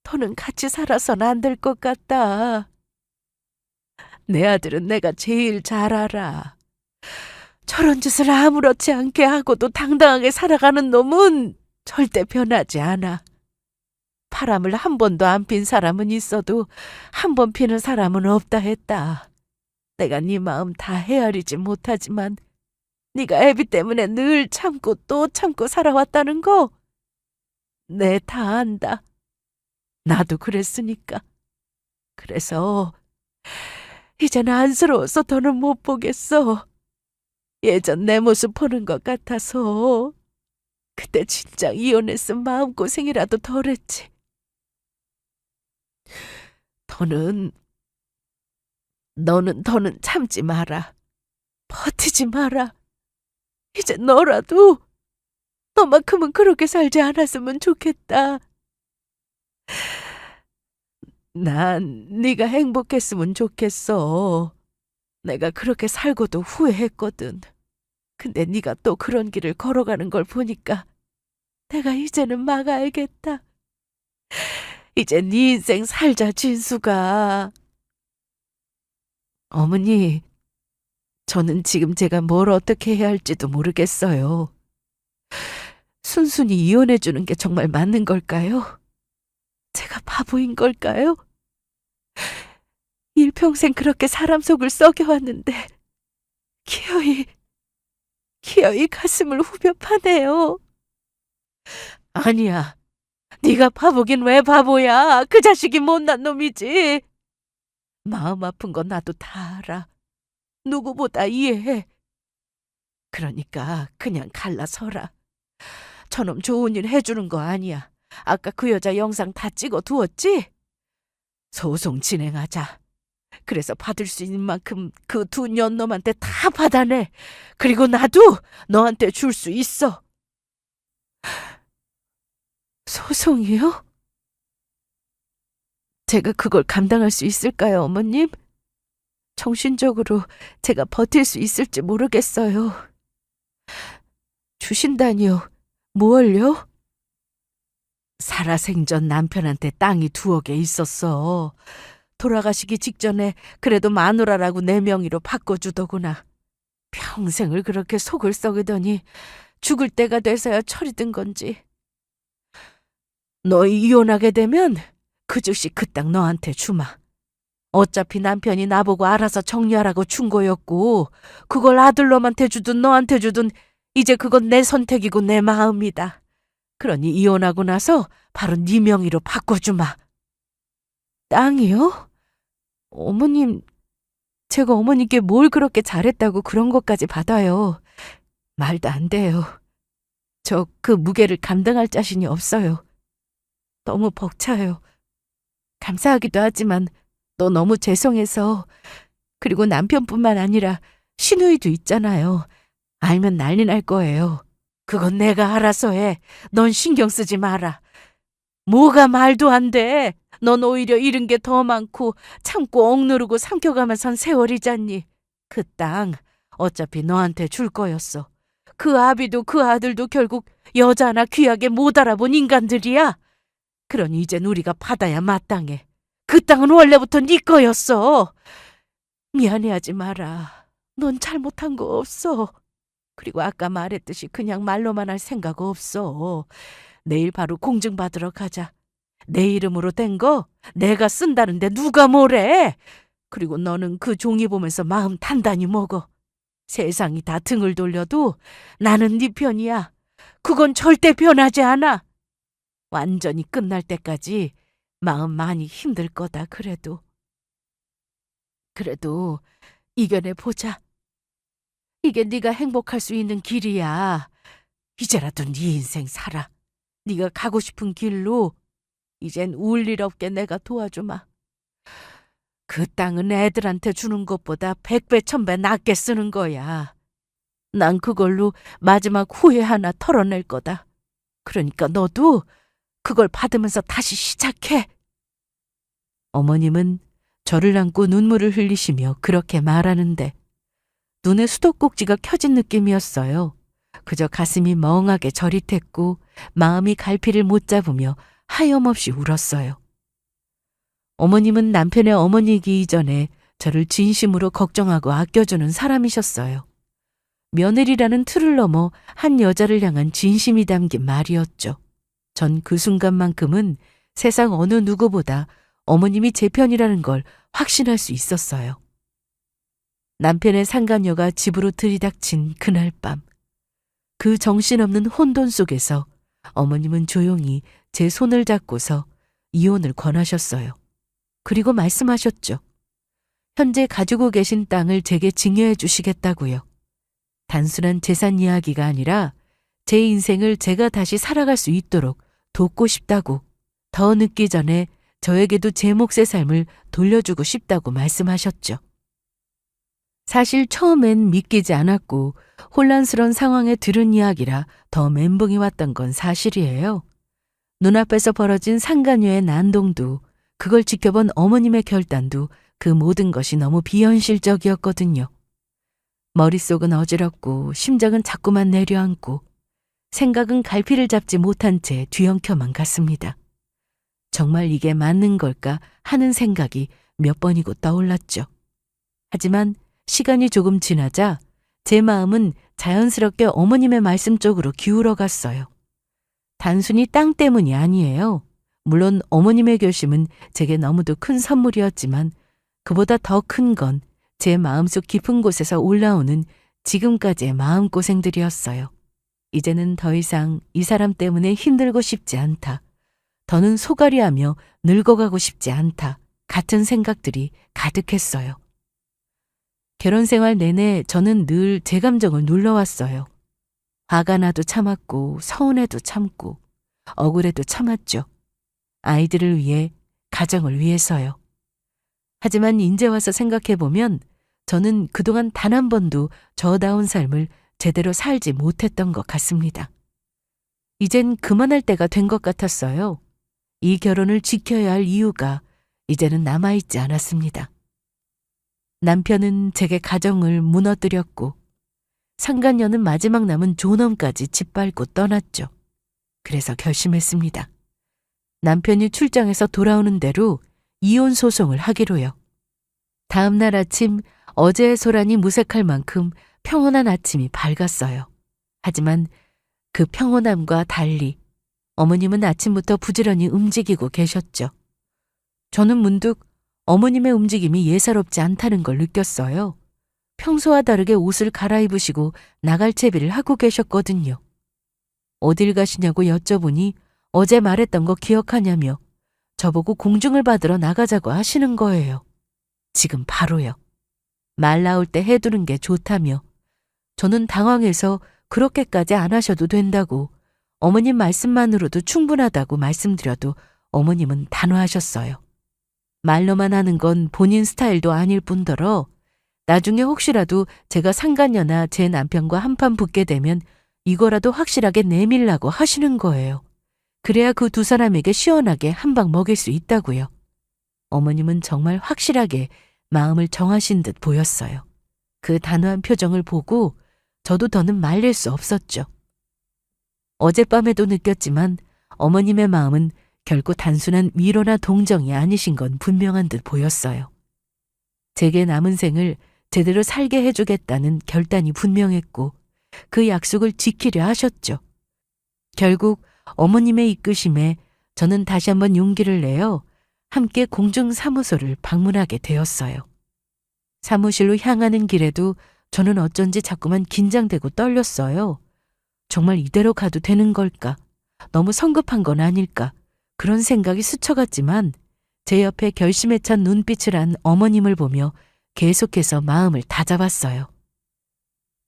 더는 같이 살아선 안 될 것 같다. 내 아들은 내가 제일 잘 알아. 저런 짓을 아무렇지 않게 하고도 당당하게 살아가는 놈은 절대 변하지 않아. 바람을 한 번도 안 핀 사람은 있어도 한 번 피는 사람은 없다 했다. 내가 네 마음 다 헤아리지 못하지만 네가 애비 때문에 늘 참고 또 참고 살아왔다는 거 내 다 안다. 나도 그랬으니까. 그래서 이젠 안쓰러워서 더는 못 보겠어. 예전 내 모습 보는 것 같아서. 그때 진작 이혼했으면 마음고생이라도 덜했지. 너는 더는 참지 마라. 버티지 마라. 이제 너라도 너만큼은 그렇게 살지 않았으면 좋겠다. 난 네가 행복했으면 좋겠어. 내가 그렇게 살고도 후회했거든. 근데 네가 또 그런 길을 걸어가는 걸 보니까 내가 이제는 막아야겠다. 이제 네 인생 살자, 진수가. 어머니, 저는 지금 제가 뭘 어떻게 해야 할지도 모르겠어요. 순순히 이혼해 주는 게 정말 맞는 걸까요? 제가 바보인 걸까요? 일평생 그렇게 사람 속을 썩여왔는데 기어이 가슴을 후벼 파네요. 아니야. 네가 바보긴 왜 바보야. 그 자식이 못난 놈이지. 마음 아픈 건 나도 다 알아. 누구보다 이해해. 그러니까 그냥 갈라서라. 저놈 좋은 일 해주는 거 아니야. 아까 그 여자 영상 다 찍어 두었지? 소송 진행하자. 그래서 받을 수 있는 만큼 그 두 년놈한테 다 받아내. 그리고 나도 너한테 줄 수 있어. 소송이요? 제가 그걸 감당할 수 있을까요, 어머님? 정신적으로 제가 버틸 수 있을지 모르겠어요. 주신다니요? 뭘요? 살아생전 남편한테 땅이 2억에 있었어. 돌아가시기 직전에 그래도 마누라라고 내 명의로 바꿔주더구나. 평생을 그렇게 속을 썩이더니 죽을 때가 돼서야 철이 든 건지. 너 이혼하게 되면 그 즉시 그 땅 너한테 주마. 어차피 남편이 나보고 알아서 정리하라고 준 거였고 그걸 아들놈한테 주든 너한테 주든 이제 그건 내 선택이고 내 마음이다. 그러니 이혼하고 나서 바로 네 명의로 바꿔주마. 땅이요? 어머님, 제가 어머니께 뭘 그렇게 잘했다고 그런 것까지 받아요. 말도 안 돼요. 저 그 무게를 감당할 자신이 없어요. 너무 벅차요. 감사하기도 하지만 또 너무 죄송해서. 그리고 남편뿐만 아니라 시누이도 있잖아요. 알면 난리 날 거예요. 그건 내가 알아서 해. 넌 신경 쓰지 마라. 뭐가 말도 안 돼. 넌 오히려 잃은 게 더 많고 참고 억누르고 삼켜가면선 세월이잖니. 그 땅 어차피 너한테 줄 거였어. 그 아비도 그 아들도 결국 여자 하나 귀하게 못 알아본 인간들이야. 그러니 이젠 우리가 받아야 마땅해. 그 땅은 원래부터 네 거였어. 미안해하지 마라. 넌 잘못한 거 없어. 그리고 아까 말했듯이 그냥 말로만 할 생각 없어. 내일 바로 공증받으러 가자. 내 이름으로 된 거 내가 쓴다는데 누가 뭐래. 그리고 너는 그 종이 보면서 마음 단단히 먹어. 세상이 다 등을 돌려도 나는 네 편이야. 그건 절대 변하지 않아. 완전히 끝날 때까지 마음 많이 힘들 거다 그래도. 그래도 이겨내 보자. 이게 네가 행복할 수 있는 길이야. 이제라도 네 인생 살아. 네가 가고 싶은 길로. 이젠 울 일 없게 내가 도와주마. 그 땅은 애들한테 주는 것보다 100배, 1000배 낫게 쓰는 거야. 난 그걸로 마지막 후회 하나 털어낼 거다. 그러니까 너도 그걸 받으면서 다시 시작해. 어머님은 저를 안고 눈물을 흘리시며 그렇게 말하는데 눈에 수도꼭지가 켜진 느낌이었어요. 그저 가슴이 멍하게 저릿했고 마음이 갈피를 못 잡으며 하염없이 울었어요. 어머님은 남편의 어머니이기 이전에 저를 진심으로 걱정하고 아껴주는 사람이셨어요. 며느리라는 틀을 넘어 한 여자를 향한 진심이 담긴 말이었죠. 전 그 순간만큼은 세상 어느 누구보다 어머님이 제 편이라는 걸 확신할 수 있었어요. 남편의 상간녀가 집으로 들이닥친 그날 밤, 그 정신없는 혼돈 속에서 어머님은 조용히 제 손을 잡고서 이혼을 권하셨어요. 그리고 말씀하셨죠. 현재 가지고 계신 땅을 제게 증여해 주시겠다고요. 단순한 재산 이야기가 아니라 제 인생을 제가 다시 살아갈 수 있도록 돕고 싶다고, 더 늦기 전에 저에게도 제 몫의 삶을 돌려주고 싶다고 말씀하셨죠. 사실 처음엔 믿기지 않았고 혼란스러운 상황에 들은 이야기라 더 멘붕이 왔던 건 사실이에요. 눈앞에서 벌어진 상간녀의 난동도, 그걸 지켜본 어머님의 결단도, 그 모든 것이 너무 비현실적이었거든요. 머릿속은 어지럽고 심장은 자꾸만 내려앉고 생각은 갈피를 잡지 못한 채 뒤엉켜만 갔습니다. 정말 이게 맞는 걸까 하는 생각이 몇 번이고 떠올랐죠. 하지만 시간이 조금 지나자 제 마음은 자연스럽게 어머님의 말씀 쪽으로 기울어 갔어요. 단순히 땅 때문이 아니에요. 물론 어머님의 결심은 제게 너무도 큰 선물이었지만 그보다 더 큰 건 제 마음속 깊은 곳에서 올라오는 지금까지의 마음고생들이었어요. 이제는 더 이상 이 사람 때문에 힘들고 싶지 않다. 더는 소갈이하며 늙어가고 싶지 않다. 같은 생각들이 가득했어요. 결혼 생활 내내 저는 늘 제 감정을 눌러왔어요. 화가 나도 참았고 서운해도 참고 억울해도 참았죠. 아이들을 위해, 가정을 위해서요. 하지만 이제 와서 생각해보면 저는 그동안 단 한 번도 저다운 삶을 제대로 살지 못했던 것 같습니다. 이젠 그만할 때가 된 것 같았어요. 이 결혼을 지켜야 할 이유가 이제는 남아있지 않았습니다. 남편은 제게 가정을 무너뜨렸고 상간녀는 마지막 남은 존엄까지 짓밟고 떠났죠. 그래서 결심했습니다. 남편이 출장해서 돌아오는 대로 이혼 소송을 하기로요. 다음 날 아침 어제의 소란이 무색할 만큼 평온한 아침이 밝았어요. 하지만 그 평온함과 달리 어머님은 아침부터 부지런히 움직이고 계셨죠. 저는 문득 어머님의 움직임이 예사롭지 않다는 걸 느꼈어요. 평소와 다르게 옷을 갈아입으시고 나갈 채비를 하고 계셨거든요. 어딜 가시냐고 여쭤보니 어제 말했던 거 기억하냐며 저보고 공중을 받으러 나가자고 하시는 거예요. 지금 바로요. 말 나올 때 해두는 게 좋다며 저는 당황해서 그렇게까지 안 하셔도 된다고, 어머님 말씀만으로도 충분하다고 말씀드려도 어머님은 단호하셨어요. 말로만 하는 건 본인 스타일도 아닐 뿐더러 나중에 혹시라도 제가 상간녀나 제 남편과 한판 붙게 되면 이거라도 확실하게 내밀라고 하시는 거예요. 그래야 그 두 사람에게 시원하게 한 방 먹일 수 있다고요. 어머님은 정말 확실하게 마음을 정하신 듯 보였어요. 그 단호한 표정을 보고 저도 더는 말릴 수 없었죠. 어젯밤에도 느꼈지만 어머님의 마음은 결코 단순한 위로나 동정이 아니신 건 분명한 듯 보였어요. 제게 남은 생을 제대로 살게 해주겠다는 결단이 분명했고 그 약속을 지키려 하셨죠. 결국 어머님의 이끄심에 저는 다시 한번 용기를 내어 함께 공중사무소를 방문하게 되었어요. 사무실로 향하는 길에도 저는 어쩐지 자꾸만 긴장되고 떨렸어요. 정말 이대로 가도 되는 걸까? 너무 성급한 건 아닐까? 그런 생각이 스쳐갔지만 제 옆에 결심에 찬 눈빛을 한 어머님을 보며 계속해서 마음을 다잡았어요.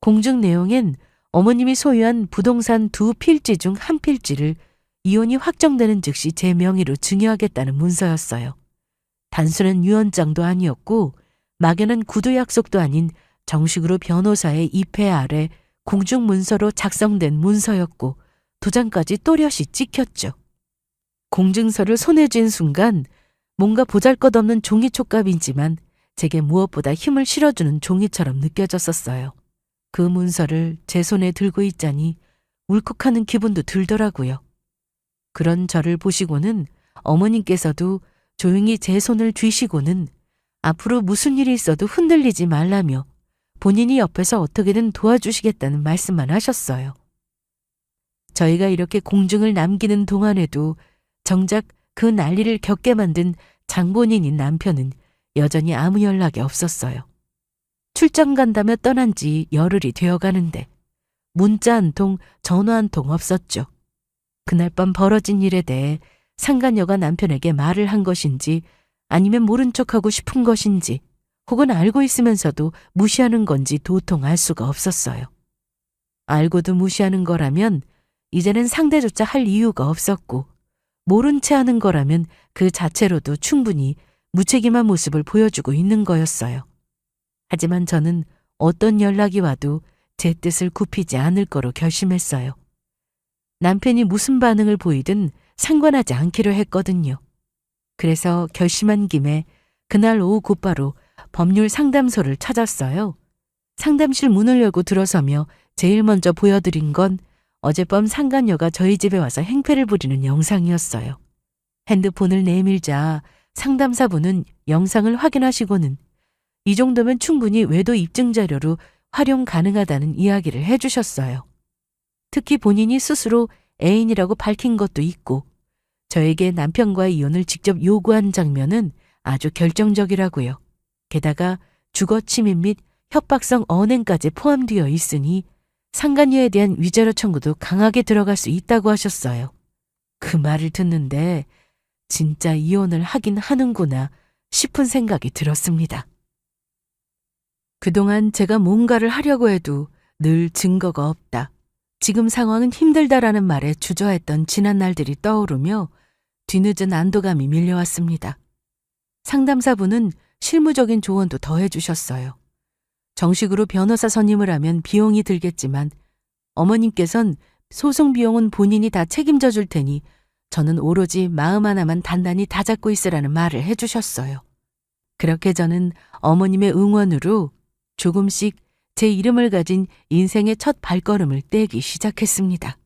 공증 내용엔 어머님이 소유한 부동산 2필지 중 1필지를 이혼이 확정되는 즉시 제 명의로 증여하겠다는 문서였어요. 단순한 유언장도 아니었고 막연한 구두 약속도 아닌 정식으로 변호사의 입회 아래 공증 문서로 작성된 문서였고 도장까지 또렷이 찍혔죠. 공증서를 손에 쥔 순간 뭔가 보잘것없는 종이 촉감이지만 제게 무엇보다 힘을 실어주는 종이처럼 느껴졌었어요. 그 문서를 제 손에 들고 있자니 울컥하는 기분도 들더라고요. 그런 저를 보시고는 어머님께서도 조용히 제 손을 쥐시고는 앞으로 무슨 일이 있어도 흔들리지 말라며 본인이 옆에서 어떻게든 도와주시겠다는 말씀만 하셨어요. 저희가 이렇게 공증을 남기는 동안에도 정작 그 난리를 겪게 만든 장본인인 남편은 여전히 아무 연락이 없었어요. 출장 간다며 떠난 지 열흘이 되어가는데 문자 한 통, 전화 한 통 없었죠. 그날 밤 벌어진 일에 대해 상간녀가 남편에게 말을 한 것인지 아니면 모른 척하고 싶은 것인지 혹은 알고 있으면서도 무시하는 건지 도통 알 수가 없었어요. 알고도 무시하는 거라면 이제는 상대조차 할 이유가 없었고 모른 채 하는 거라면 그 자체로도 충분히 무책임한 모습을 보여주고 있는 거였어요. 하지만 저는 어떤 연락이 와도 제 뜻을 굽히지 않을 거로 결심했어요. 남편이 무슨 반응을 보이든 상관하지 않기로 했거든요. 그래서 결심한 김에 그날 오후 곧바로 법률 상담소를 찾았어요. 상담실 문을 열고 들어서며 제일 먼저 보여드린 건 어젯밤 상간녀가 저희 집에 와서 행패를 부리는 영상이었어요. 핸드폰을 내밀자 상담사분은 영상을 확인하시고는 이 정도면 충분히 외도 입증 자료로 활용 가능하다는 이야기를 해주셨어요. 특히 본인이 스스로 애인이라고 밝힌 것도 있고 저에게 남편과의 이혼을 직접 요구한 장면은 아주 결정적이라고요. 게다가 주거침입 및 협박성 언행까지 포함되어 있으니 상간녀에 대한 위자료 청구도 강하게 들어갈 수 있다고 하셨어요. 그 말을 듣는데 진짜 이혼을 하긴 하는구나 싶은 생각이 들었습니다. 그동안 제가 뭔가를 하려고 해도 늘 증거가 없다. 지금 상황은 힘들다라는 말에 주저했던 지난 날들이 떠오르며 뒤늦은 안도감이 밀려왔습니다. 상담사분은 실무적인 조언도 더해 주셨어요. 정식으로 변호사 선임을 하면 비용이 들겠지만 어머님께선 소송 비용은 본인이 다 책임져 줄 테니 저는 오로지 마음 하나만 단단히 다잡고 있으라는 말을 해주셨어요. 그렇게 저는 어머님의 응원으로 조금씩 제 이름을 가진 인생의 첫 발걸음을 떼기 시작했습니다.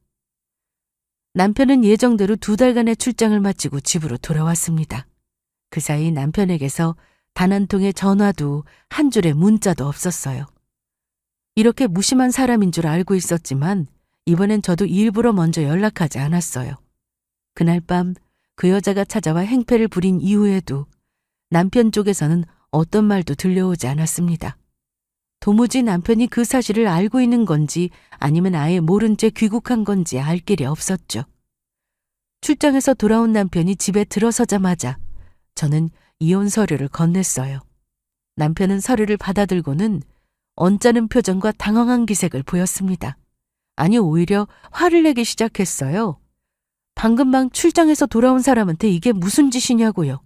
남편은 예정대로 2달간의 출장을 마치고 집으로 돌아왔습니다. 그 사이 남편에게서 단 한 통의 전화도 한 줄의 문자도 없었어요. 이렇게 무심한 사람인 줄 알고 있었지만 이번엔 저도 일부러 먼저 연락하지 않았어요. 그날 밤 그 여자가 찾아와 행패를 부린 이후에도 남편 쪽에서는 어떤 말도 들려오지 않았습니다. 도무지 남편이 그 사실을 알고 있는 건지 아니면 아예 모른 채 귀국한 건지 알 길이 없었죠. 출장에서 돌아온 남편이 집에 들어서자마자 저는 이혼 서류를 건넸어요. 남편은 서류를 받아들고는 언짢은 표정과 당황한 기색을 보였습니다. 아니 오히려 화를 내기 시작했어요. 방금 막 출장에서 돌아온 사람한테 이게 무슨 짓이냐고요.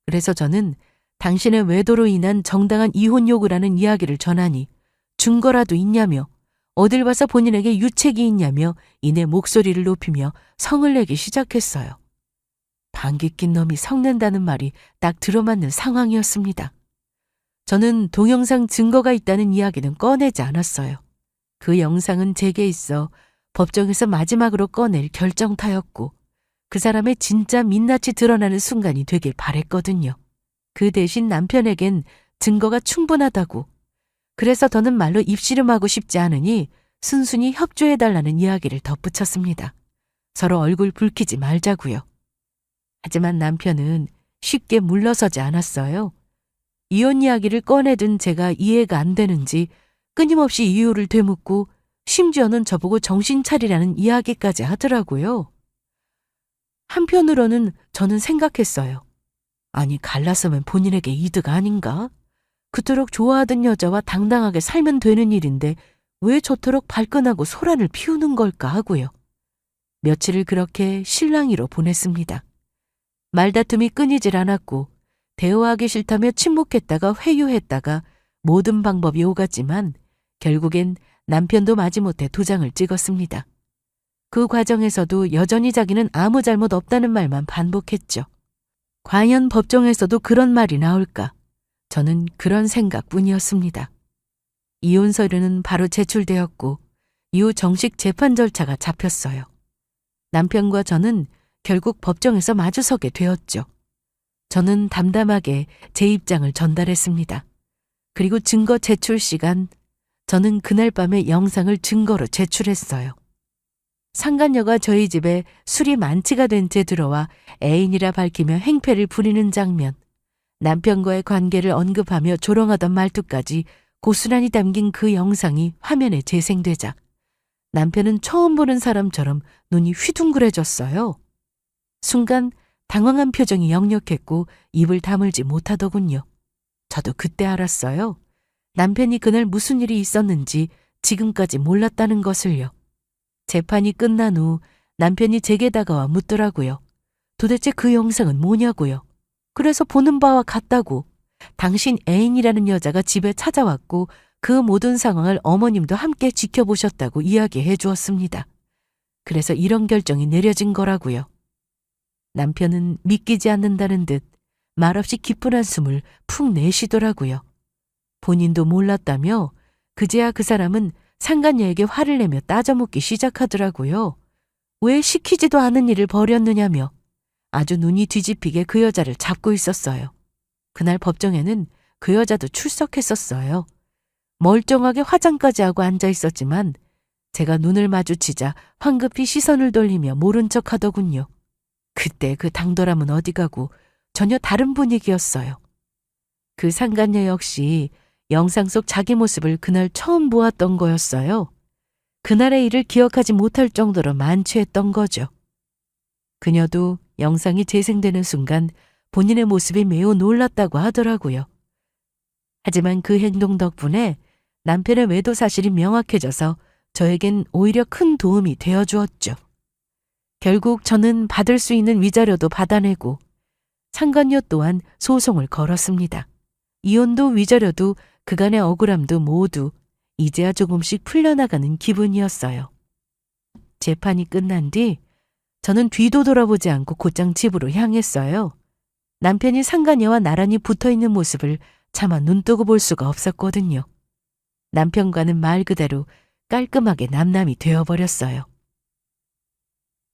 그래서 저는 당신의 외도로 인한 정당한 이혼 요구라는 이야기를 전하니 증거라도 있냐며 어딜 봐서 본인에게 유책이 있냐며 이내 목소리를 높이며 성을 내기 시작했어요. 방귀 낀 놈이 성낸다는 말이 딱 들어맞는 상황이었습니다. 저는 동영상 증거가 있다는 이야기는 꺼내지 않았어요. 그 영상은 제게 있어 법정에서 마지막으로 꺼낼 결정타였고 그 사람의 진짜 민낯이 드러나는 순간이 되길 바랬거든요. 그 대신 남편에겐 증거가 충분하다고. 그래서 더는 말로 입씨름하고 싶지 않으니 순순히 협조해달라는 이야기를 덧붙였습니다. 서로 얼굴 붉히지 말자고요. 하지만 남편은 쉽게 물러서지 않았어요. 이혼 이야기를 꺼내든 제가 이해가 안 되는지 끊임없이 이유를 되묻고 심지어는 저보고 정신 차리라는 이야기까지 하더라고요. 한편으로는 저는 생각했어요. 아니 갈라서면 본인에게 이득 아닌가? 그토록 좋아하던 여자와 당당하게 살면 되는 일인데 왜 저토록 발끈하고 소란을 피우는 걸까 하고요. 며칠을 그렇게 실랑이로 보냈습니다. 말다툼이 끊이질 않았고 대화하기 싫다며 침묵했다가 회유했다가 모든 방법이 오갔지만 결국엔 남편도 마지못해 도장을 찍었습니다. 그 과정에서도 여전히 자기는 아무 잘못 없다는 말만 반복했죠. 과연 법정에서도 그런 말이 나올까? 저는 그런 생각뿐이었습니다. 이혼 서류는 바로 제출되었고 이후 정식 재판 절차가 잡혔어요. 남편과 저는 결국 법정에서 마주서게 되었죠. 저는 담담하게 제 입장을 전달했습니다. 그리고 증거 제출 시간, 저는 그날 밤에 영상을 증거로 제출했어요. 상간녀가 저희 집에 술이 만취가 된 채 들어와 애인이라 밝히며 행패를 부리는 장면, 남편과의 관계를 언급하며 조롱하던 말투까지 고스란히 담긴 그 영상이 화면에 재생되자 남편은 처음 보는 사람처럼 눈이 휘둥그레졌어요. 순간 당황한 표정이 역력했고 입을 다물지 못하더군요. 저도 그때 알았어요. 남편이 그날 무슨 일이 있었는지 지금까지 몰랐다는 것을요. 재판이 끝난 후 남편이 제게 다가와 묻더라고요. 도대체 그 영상은 뭐냐고요. 그래서 보는 바와 같다고. 당신 애인이라는 여자가 집에 찾아왔고 그 모든 상황을 어머님도 함께 지켜보셨다고 이야기해 주었습니다. 그래서 이런 결정이 내려진 거라고요. 남편은 믿기지 않는다는 듯 말없이 기쁜 한숨을 푹 내쉬더라고요. 본인도 몰랐다며 그제야 그 사람은 상간녀에게 화를 내며 따져묻기 시작하더라고요. 왜 시키지도 않은 일을 벌였느냐며 아주 눈이 뒤집히게 그 여자를 잡고 있었어요. 그날 법정에는 그 여자도 출석했었어요. 멀쩡하게 화장까지 하고 앉아 있었지만 제가 눈을 마주치자 황급히 시선을 돌리며 모른 척 하더군요. 그때 그 당돌함은 어디 가고 전혀 다른 분위기였어요. 그 상간녀 역시 영상 속 자기 모습을 그날 처음 보았던 거였어요. 그날의 일을 기억하지 못할 정도로 만취했던 거죠. 그녀도 영상이 재생되는 순간 본인의 모습이 매우 놀랐다고 하더라고요. 하지만 그 행동 덕분에 남편의 외도 사실이 명확해져서 저에겐 오히려 큰 도움이 되어주었죠. 결국 저는 받을 수 있는 위자료도 받아내고 상간녀 또한 소송을 걸었습니다. 이혼도 위자료도 그간의 억울함도 모두 이제야 조금씩 풀려나가는 기분이었어요. 재판이 끝난 뒤 저는 뒤도 돌아보지 않고 곧장 집으로 향했어요. 남편이 상간녀와 나란히 붙어있는 모습을 차마 눈뜨고 볼 수가 없었거든요. 남편과는 말 그대로 깔끔하게 남남이 되어버렸어요.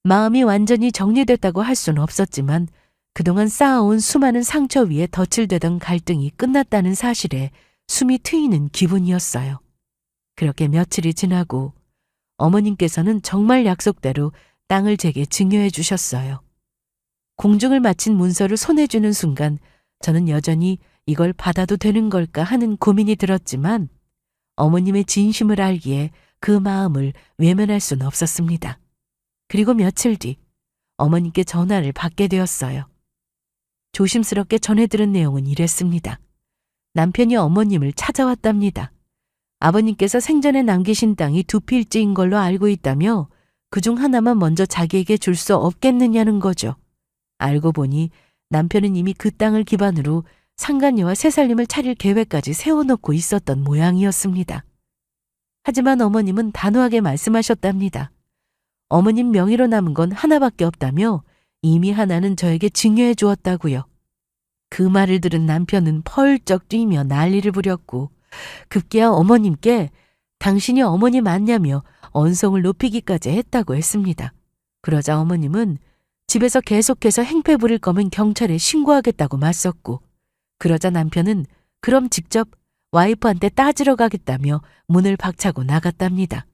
마음이 완전히 정리됐다고 할 수는 없었지만 그동안 쌓아온 수많은 상처 위에 덧칠되던 갈등이 끝났다는 사실에 숨이 트이는 기분이었어요. 그렇게 며칠이 지나고 어머님께서는 정말 약속대로 땅을 제게 증여해 주셨어요. 공증을 마친 문서를 손에 쥐는 순간 저는 여전히 이걸 받아도 되는 걸까 하는 고민이 들었지만 어머님의 진심을 알기에 그 마음을 외면할 수는 없었습니다. 그리고 며칠 뒤 어머님께 전화를 받게 되었어요. 조심스럽게 전해들은 내용은 이랬습니다. 남편이 어머님을 찾아왔답니다. 아버님께서 생전에 남기신 땅이 두 필지인 걸로 알고 있다며 그중 하나만 먼저 자기에게 줄 수 없겠느냐는 거죠. 알고 보니 남편은 이미 그 땅을 기반으로 상간녀와 새살림을 차릴 계획까지 세워놓고 있었던 모양이었습니다. 하지만 어머님은 단호하게 말씀하셨답니다. 어머님 명의로 남은 건 하나밖에 없다며 이미 하나는 저에게 증여해 주었다고요. 그 말을 들은 남편은 펄쩍 뛰며 난리를 부렸고 급기야 어머님께 당신이 어머니 맞냐며 언성을 높이기까지 했다고 했습니다. 그러자 어머님은 집에서 계속해서 행패 부릴 거면 경찰에 신고하겠다고 맞섰고 그러자 남편은 그럼 직접 와이프한테 따지러 가겠다며 문을 박차고 나갔답니다.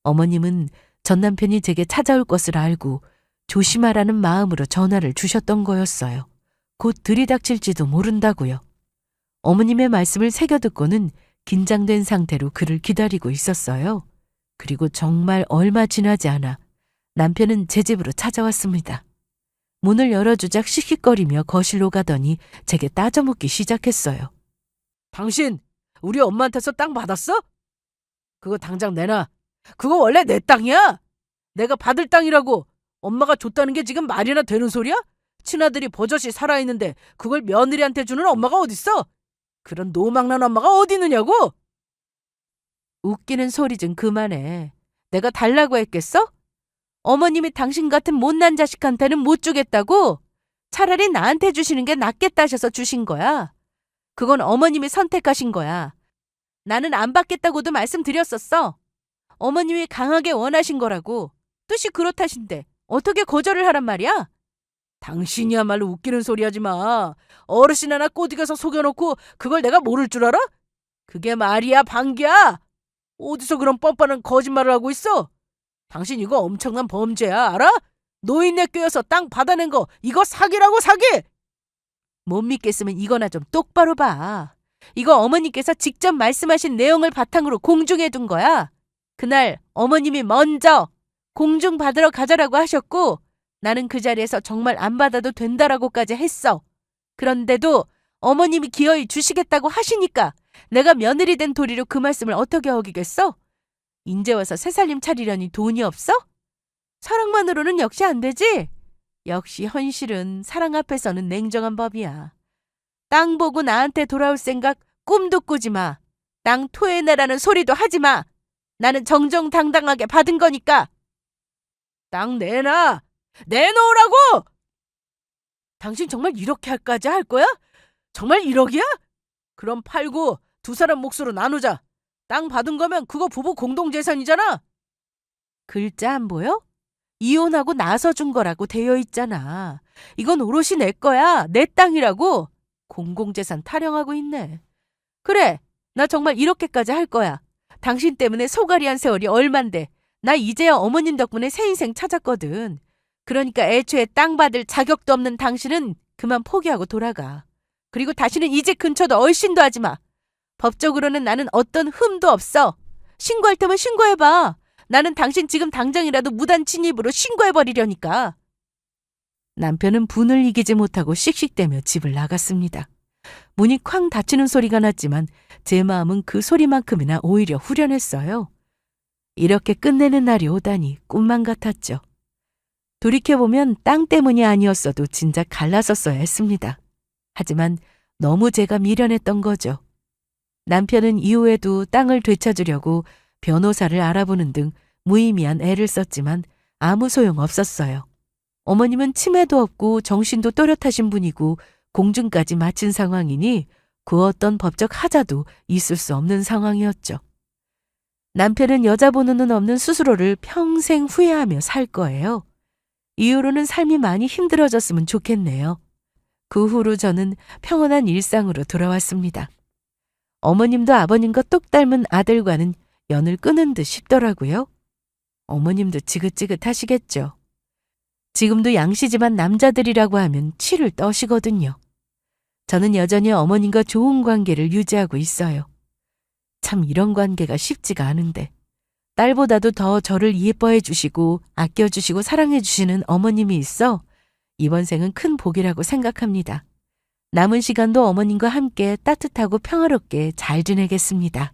어머님은 전 남편이 제게 찾아올 것을 알고 조심하라는 마음으로 전화를 주셨던 거였어요. 곧 들이닥칠지도 모른다고요. 어머님의 말씀을 새겨듣고는 긴장된 상태로 그를 기다리고 있었어요. 그리고 정말 얼마 지나지 않아 남편은 제 집으로 찾아왔습니다. 문을 열어주자 씩씩거리며 거실로 가더니 제게 따져묻기 시작했어요. 당신 우리 엄마한테서 땅 받았어? 그거 당장 내놔. 그거 원래 내 땅이야. 내가 받을 땅이라고. 엄마가 줬다는 게 지금 말이나 되는 소리야? 친아들이 버젓이 살아있는데 그걸 며느리한테 주는 엄마가 어딨어? 그런 노망난 엄마가 어디 있느냐고? 웃기는 소리 좀 그만해. 내가 달라고 했겠어? 어머님이 당신 같은 못난 자식한테는 못 주겠다고? 차라리 나한테 주시는 게 낫겠다 하셔서 주신 거야. 그건 어머님이 선택하신 거야. 나는 안 받겠다고도 말씀드렸었어. 어머님이 강하게 원하신 거라고. 뜻이 그렇다신데 어떻게 거절을 하란 말이야? 당신이야말로 웃기는 소리 하지 마. 어르신 하나 꼬드겨서 속여놓고 그걸 내가 모를 줄 알아? 그게 말이야, 방귀야. 어디서 그런 뻔뻔한 거짓말을 하고 있어? 당신 이거 엄청난 범죄야, 알아? 노인네 껴서 땅 받아낸 거 이거 사기라고, 사기! 못 믿겠으면 이거나 좀 똑바로 봐. 이거 어머니께서 직접 말씀하신 내용을 바탕으로 공중에 둔 거야. 그날 어머님이 먼저 공중 받으러 가자라고 하셨고 나는 그 자리에서 정말 안 받아도 된다라고까지 했어. 그런데도 어머님이 기어이 주시겠다고 하시니까 내가 며느리 된 도리로 그 말씀을 어떻게 어기겠어? 인제 와서 새살림 차리려니 돈이 없어? 사랑만으로는 역시 안 되지? 역시 현실은 사랑 앞에서는 냉정한 법이야. 땅 보고 나한테 돌아올 생각 꿈도 꾸지 마. 땅 토해내라는 소리도 하지 마. 나는 정정당당하게 받은 거니까. 땅 내놔! 내놓으라고! 당신 정말 이렇게 할까지 할 거야? 정말 1억이야? 그럼 팔고 두 사람 몫으로 나누자. 땅 받은 거면 그거 부부 공동재산이잖아. 글자 안 보여? 이혼하고 나서 준 거라고 되어 있잖아. 이건 오롯이 내 거야. 내 땅이라고. 공공재산 타령하고 있네. 그래, 나 정말 이렇게까지 할 거야. 당신 때문에 소갈이한 세월이 얼만데. 나 이제야 어머님 덕분에 새 인생 찾았거든. 그러니까 애초에 땅 받을 자격도 없는 당신은 그만 포기하고 돌아가. 그리고 다시는 이 집 근처도 얼씬도 하지 마. 법적으로는 나는 어떤 흠도 없어. 신고할 테면 신고해봐. 나는 당신 지금 당장이라도 무단 침입으로 신고해버리려니까. 남편은 분을 이기지 못하고 씩씩대며 집을 나갔습니다. 문이 쾅 닫히는 소리가 났지만 제 마음은 그 소리만큼이나 오히려 후련했어요. 이렇게 끝내는 날이 오다니 꿈만 같았죠. 돌이켜보면 땅 때문이 아니었어도 진작 갈라섰어야 했습니다. 하지만 너무 제가 미련했던 거죠. 남편은 이후에도 땅을 되찾으려고 변호사를 알아보는 등 무의미한 애를 썼지만 아무 소용 없었어요. 어머님은 치매도 없고 정신도 또렷하신 분이고 공증까지 마친 상황이니 그 어떤 법적 하자도 있을 수 없는 상황이었죠. 남편은 여자 번호는 없는 스스로를 평생 후회하며 살 거예요. 이후로는 삶이 많이 힘들어졌으면 좋겠네요. 그 후로 저는 평온한 일상으로 돌아왔습니다. 어머님도 아버님과 똑 닮은 아들과는 연을 끊은 듯 싶더라고요. 어머님도 지긋지긋하시겠죠. 지금도 양씨집안 남자들이라고 하면 치를 떠시거든요. 저는 여전히 어머님과 좋은 관계를 유지하고 있어요. 참 이런 관계가 쉽지가 않은데 딸보다도 더 저를 예뻐해 주시고 아껴주시고 사랑해 주시는 어머님이 있어 이번 생은 큰 복이라고 생각합니다. 남은 시간도 어머님과 함께 따뜻하고 평화롭게 잘 지내겠습니다.